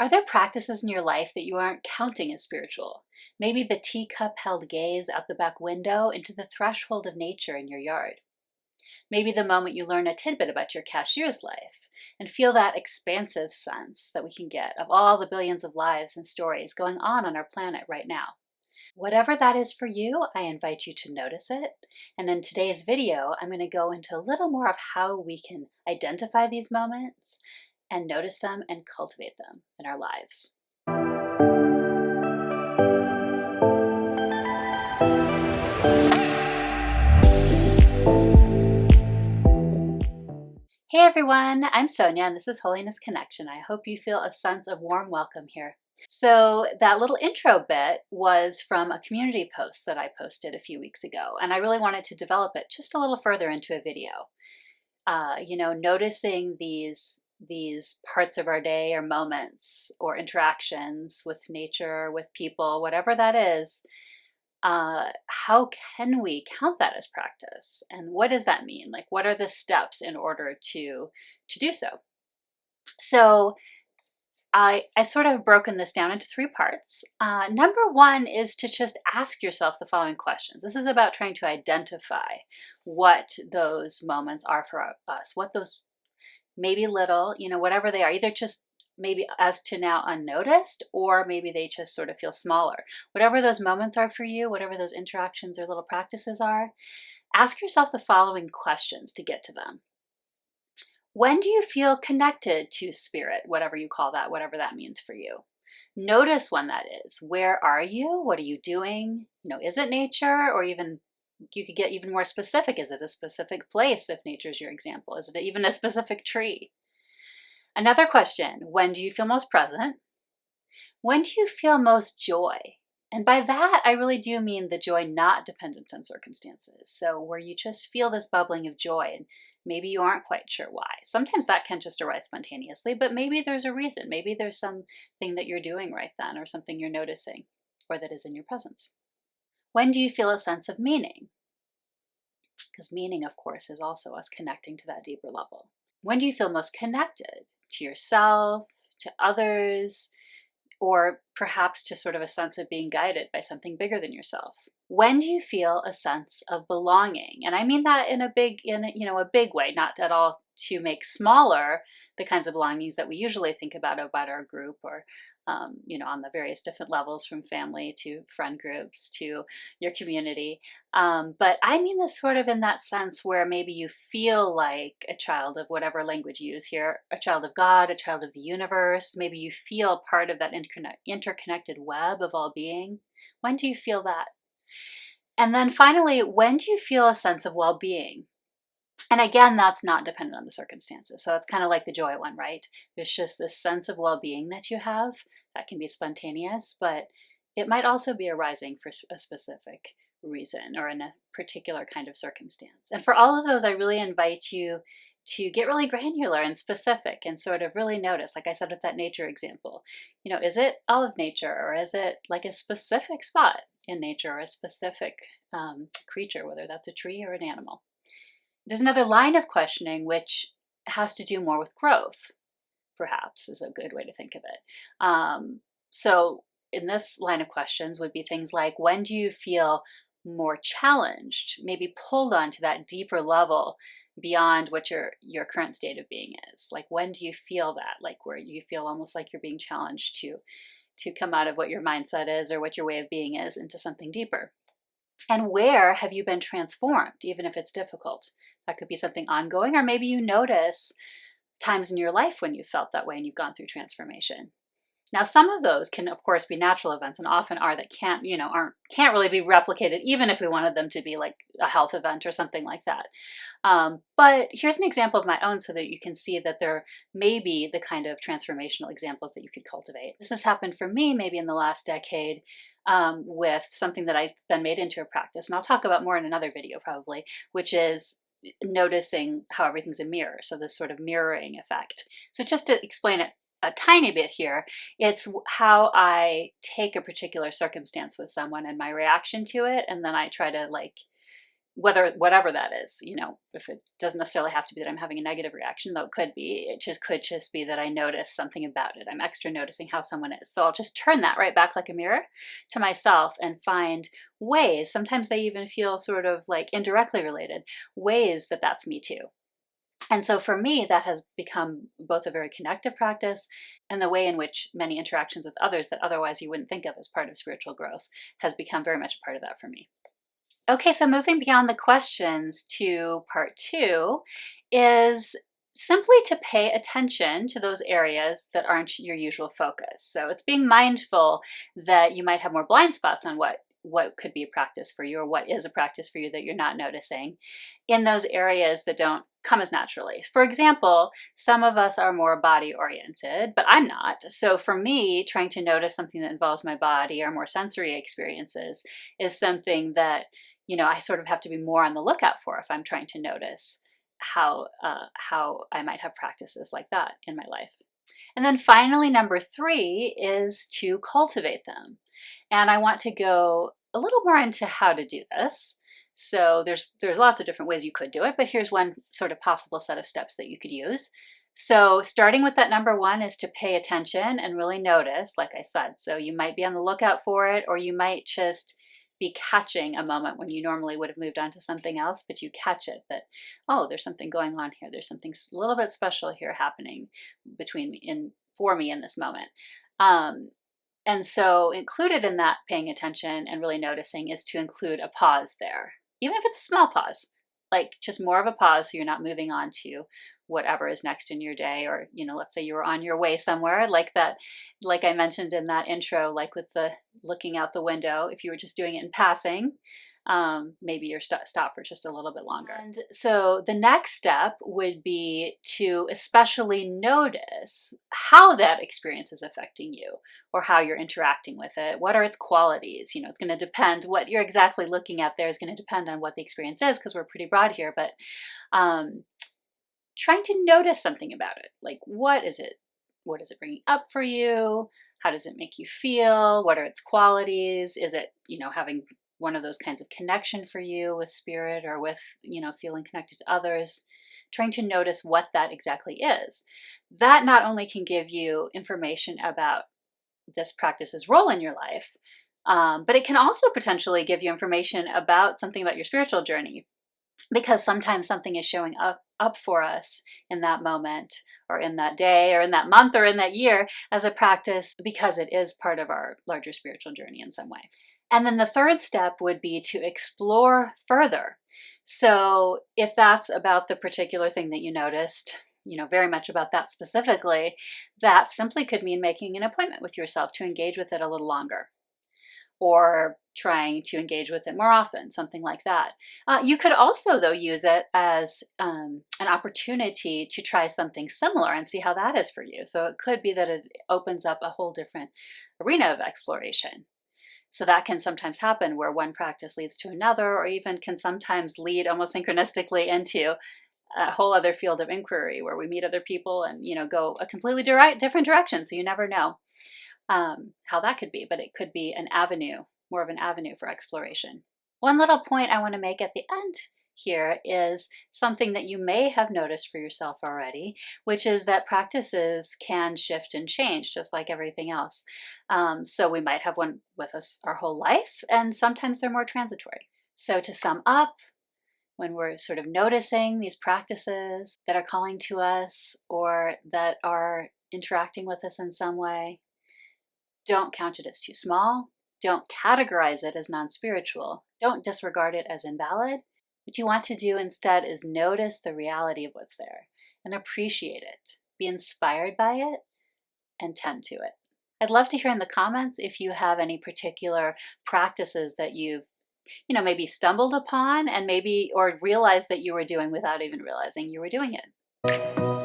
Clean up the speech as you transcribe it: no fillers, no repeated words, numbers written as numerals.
Are there practices in your life that you aren't counting as spiritual? Maybe the teacup held gaze out the back window into the threshold of nature in your yard. Maybe the moment you learn a tidbit about your cashier's life and feel that expansive sense that we can get of all the billions of lives and stories going on our planet right now. Whatever that is for you, I invite you to notice it. And in today's video, I'm going to go into a little more of how we can identify these moments and notice them and cultivate them in our lives. Hey everyone, I'm Sonja and this is Holiness Connection. I hope you feel a sense of warm welcome here. So that little intro bit was from a community post that I posted a few weeks ago, and I really wanted to develop it just a little further into a video. Noticing these parts of our day or moments or interactions with nature, with people, whatever that is. How can we count that as practice? And what does that mean? Like, what are the steps in order to do so? So I sort of broken this down into three parts. Number one is to just ask yourself the following questions. This is about trying to identify what those moments are for us, what those maybe little, whatever they are, either just maybe as to now unnoticed, or maybe they just sort of feel smaller. Whatever those moments are for you, whatever those interactions or little practices are, ask yourself the following questions to get to them. When do you feel connected to spirit, whatever you call that, whatever that means for you? Notice when that is. Where are you? What are you doing? Is it nature, or even you could get even more specific. Is it a specific place if nature is your example? Is it even a specific tree? Another question, when do you feel most present? When do you feel most joy? And by that, I really do mean the joy not dependent on circumstances. So where you just feel this bubbling of joy and maybe you aren't quite sure why. Sometimes that can just arise spontaneously, but maybe there's a reason. Maybe there's something that you're doing right then or something you're noticing or that is in your presence. When do you feel a sense of meaning? Because meaning, of course, is also us connecting to that deeper level. When do you feel most connected to yourself, to others, or perhaps to sort of a sense of being guided by something bigger than yourself? When do you feel a sense of belonging? And I mean that in a big way, not at all to make smaller the kinds of belongings that we usually think about our group or on the various different levels, from family to friend groups to your community. But I mean this sort of in that sense where maybe you feel like a child of whatever language you use here, a child of God, a child of the universe. Maybe you feel part of that interconnected web of all being. When do you feel that? And then finally, when do you feel a sense of well-being? And again, that's not dependent on the circumstances. So it's kind of like the joy one, right? There's just this sense of well-being that you have that can be spontaneous, but it might also be arising for a specific reason or in a particular kind of circumstance. And for all of those, I really invite you to get really granular and specific and sort of really notice, like I said with that nature example, is it all of nature, or is it like a specific spot in nature or a specific creature, whether that's a tree or an animal? There's another line of questioning which has to do more with growth, perhaps, is a good way to think of it. So in this line of questions would be things like, when do you feel more challenged, maybe pulled on to that deeper level beyond what your current state of being is? Like, when do you feel that, like where you feel almost like you're being challenged to come out of what your mindset is or what your way of being is into something deeper? And where have you been transformed, even if it's difficult? That could be something ongoing, or maybe you notice times in your life when you felt that way and you've gone through transformation. Now, some of those can, of course, be natural events, and often are, that can't really be replicated, even if we wanted them to be like a health event or something like that. But here's an example of my own so that you can see that there may be the kind of transformational examples that you could cultivate. This has happened for me maybe in the last decade with something that I've then made into a practice. And I'll talk about more in another video probably, which is noticing how everything's a mirror. So this sort of mirroring effect. So just to explain it a tiny bit here, it's how I take a particular circumstance with someone and my reaction to it, and then I try to whatever that is, if it doesn't necessarily have to be that I'm having a negative reaction, though it could just be that I notice something about it. I'm extra noticing how someone is. So I'll just turn that right back like a mirror to myself and find ways, sometimes they even feel sort of like indirectly related, ways that that's me too. And so for me, that has become both a very connective practice, and the way in which many interactions with others that otherwise you wouldn't think of as part of spiritual growth has become very much a part of that for me. Okay, so moving beyond the questions to part two is simply to pay attention to those areas that aren't your usual focus. So it's being mindful that you might have more blind spots on what could be a practice for you, or what is a practice for you that you're not noticing in those areas that don't come as naturally. For example, some of us are more body oriented, but I'm not. So for me, trying to notice something that involves my body or more sensory experiences is something that I sort of have to be more on the lookout for if I'm trying to notice how I might have practices like that in my life. And then finally, number three is to cultivate them. And I want to go a little more into how to do this. So there's lots of different ways you could do it, but here's one sort of possible set of steps that you could use. So starting with that number one is to pay attention and really notice, like I said. So you might be on the lookout for it, or you might just be catching a moment when you normally would have moved on to something else, but you catch it that, oh, there's something going on here. There's something a little bit special here happening for me in this moment. And so included in that paying attention and really noticing is to include a pause there, even if it's a small pause, like just more of a pause so you're not moving on to whatever is next in your day. Or, let's say you were on your way somewhere like that, like I mentioned in that intro, like with the looking out the window, if you were just doing it in passing, maybe you're stop for just a little bit longer. And so the next step would be to especially notice how that experience is affecting you, or how you're interacting with it. What are its qualities? It's going to depend. What you're exactly looking at there is going to depend on what the experience is, because we're pretty broad here. But trying to notice something about it, like what is it? What is it bringing up for you? How does it make you feel? What are its qualities? Is it, having one of those kinds of connection for you with spirit, or with, feeling connected to others? Trying to notice what that exactly is. That not only can give you information about this practice's role in your life, but it can also potentially give you information about something about your spiritual journey, because sometimes something is showing up for us in that moment, or in that day, or in that month, or in that year as a practice, because it is part of our larger spiritual journey in some way. And then the third step would be to explore further. So if that's about the particular thing that you noticed, very much about that specifically, that simply could mean making an appointment with yourself to engage with it a little longer, or trying to engage with it more often, something like that. You could also, though, use it as an opportunity to try something similar and see how that is for you. So it could be that it opens up a whole different arena of exploration. So that can sometimes happen, where one practice leads to another, or even can sometimes lead almost synchronistically into a whole other field of inquiry, where we meet other people and go a completely different direction. So you never know how that could be, but it could be an avenue, more of an avenue for exploration. One little point I want to make at the end here is something that you may have noticed for yourself already, which is that practices can shift and change just like everything else. So we might have one with us our whole life, and sometimes they're more transitory. So to sum up, when we're sort of noticing these practices that are calling to us, or that are interacting with us in some way, don't count it as too small. Don't categorize it as non-spiritual. Don't disregard it as invalid. What you want to do instead is notice the reality of what's there and appreciate it. Be inspired by it and tend to it. I'd love to hear in the comments if you have any particular practices that you've maybe stumbled upon, and maybe or realized that you were doing without even realizing you were doing it.